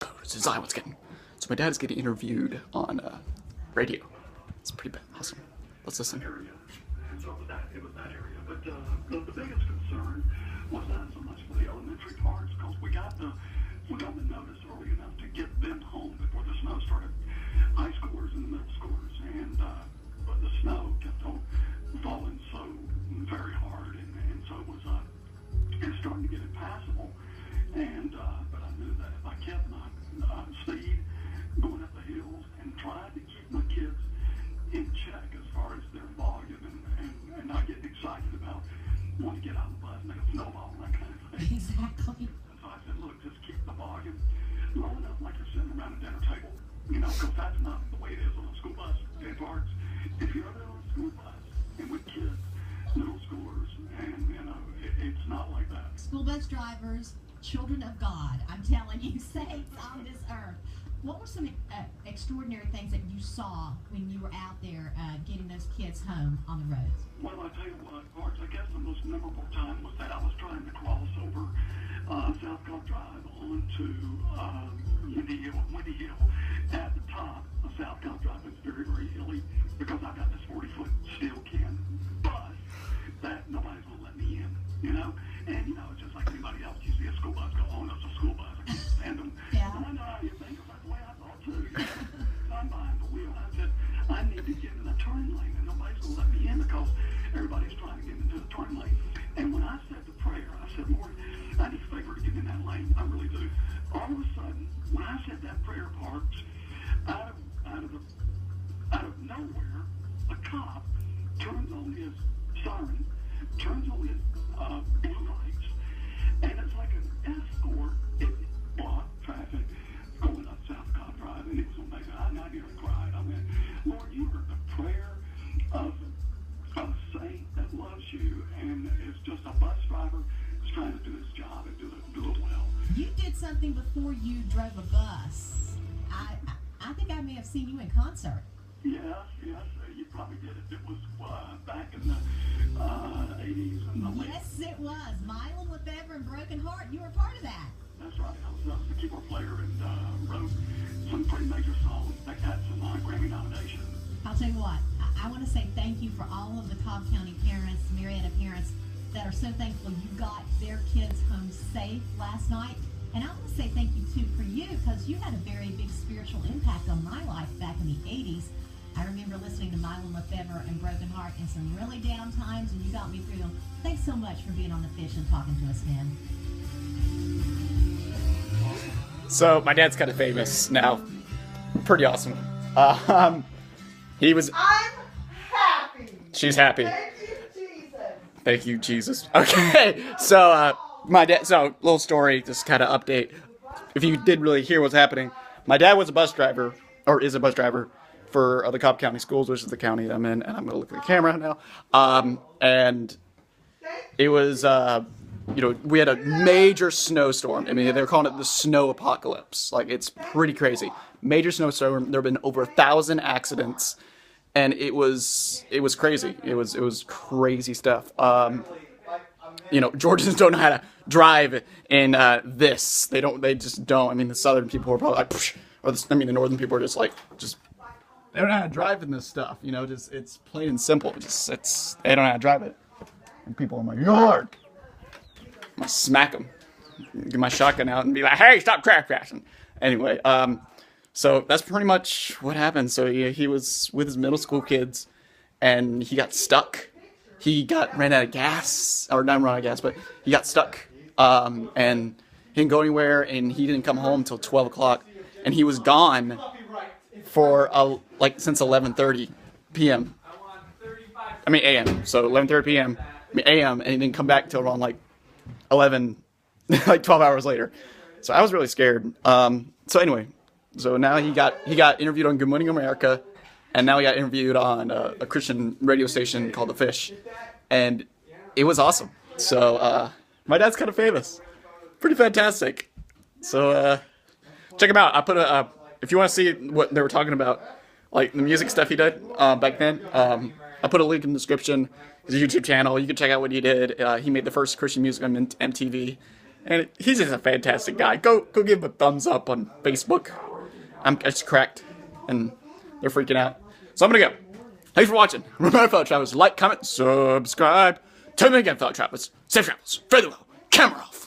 This is what's getting. So my dad is getting interviewed on radio. It's pretty awesome. Let's listen. And so it was that area. But the biggest concern was not so much for the elementary parts, because we got the notice early enough to get them home before the snow started. High schoolers and the middle schoolers, and but the snow kept on falling so very hard, and so it was starting to get impassable. And but I knew that if I kept my speed going up the hills and tried to keep my kids in check as far as their volume and not getting excited about wanting to get out of the bus, make a snowball, and that kind of thing. Exactly. And so I said, look, just keep the volume low enough, like you're sitting around a dinner table, because that's not the way it is on a school bus. In parts, if you're there on a school bus and with kids, middle schoolers, and it's not like that. School bus drivers, children of God, I'm telling you, saints on this earth. What were some extraordinary things that you saw when you were out there getting those kids home on the roads? Well, I tell you what, Parks, I guess the most memorable time was that I was trying to cross over South Cobb Drive onto Windy Hill. At the top of South Cobb Drive, it's very, very hilly, because I've got this 40-foot steel can bus that nobody's going to let me in, And, it's just like anybody else. You see a school bus go, oh, that's a school bus. I can't stand them. Yeah. And I know how you think, that's the way I thought, too. I'm behind the wheel. I said, I need to get in the turn lane, and nobody's going to let me in because everybody's trying to get into the turn lane. And when I said the prayer, I said, Lord, I need a favor to get in that lane. I really do. All of a sudden, when I said that prayer, Parks, out of nowhere, a cop turns on his siren, turns on his blue lights, and it's like an escort. It blocked traffic going up South Cobb Drive, and it was amazing. I nearly cried. I mean, Lord, you are the prayer of a saint that loves you, and it's just a bus driver is trying to do his job and do it well. You did something before you drove a bus. I think I may have seen you in concert. Yes, you probably did it. It was back in the 80s and the late. Yes, it was. Mylon Lefebvre and Broken Heart. You were part of that. That's right. I was the keyboard player and wrote some pretty major songs that got some Grammy nominations. I'll tell you what, I want to say thank you for all of the Cobb County parents, Marietta parents, that are so thankful you got their kids home safe last night. And I want to say thank you, too, for you, because you had a very big spiritual impact on my life back in the 80s. I remember listening to Mylon Lefebvre and Broken Heart in some really down times, and you got me through them. Thanks so much for being on the fish and talking to us, man. So my dad's kind of famous now. Pretty awesome. He was. I'm happy. She's happy. Thank you, Jesus. Thank you, Jesus. Okay, so my dad. So little story, just kind of update. If you did really hear what's happening, my dad was a bus driver, or is a bus driver, for the Cobb County Schools, which is the county that I'm in, and I'm gonna look at the camera now. And it was, we had a major snowstorm. I mean, they're calling it the snow apocalypse. Like, it's pretty crazy. Major snowstorm. There have been over 1,000 accidents, and it was crazy. It was crazy stuff. Georgians don't know how to drive in this. They just don't. I mean, the southern people are probably like, psh, the northern people are just they don't know how to drive in this stuff. It's plain and simple. They don't know how to drive it. And people in my yard, I'm gonna smack them, get my shotgun out, and be like, "Hey, stop crack crashing." Anyway, so that's pretty much what happened. So he was with his middle school kids, and he got stuck. He ran out of gas, or not run out of gas, but he got stuck, and he didn't go anywhere, and he didn't come home until 12 o'clock, and he was gone for since 11:30 p.m. a.m. So 11:30 p.m. a.m. and he didn't come back till around 11, 12 hours later. So I was really scared. So anyway, so now he got interviewed on Good Morning America, and now he got interviewed on a Christian radio station called The Fish, and it was awesome. So my dad's kind of famous, pretty fantastic. So check him out. I put if you want to see what they were talking about, like the music stuff he did back then, I put a link in the description. His YouTube channel. You can check out what he did. He made the first Christian music on MTV, And he's just a fantastic guy. Go give him a thumbs up on Facebook. I'm just cracked, and they're freaking out. So I'm gonna go. Thanks for watching. Remember, fellow travelers, like, comment, subscribe. Tell me again, fellow travelers. Safe travels. Very well. Camera off.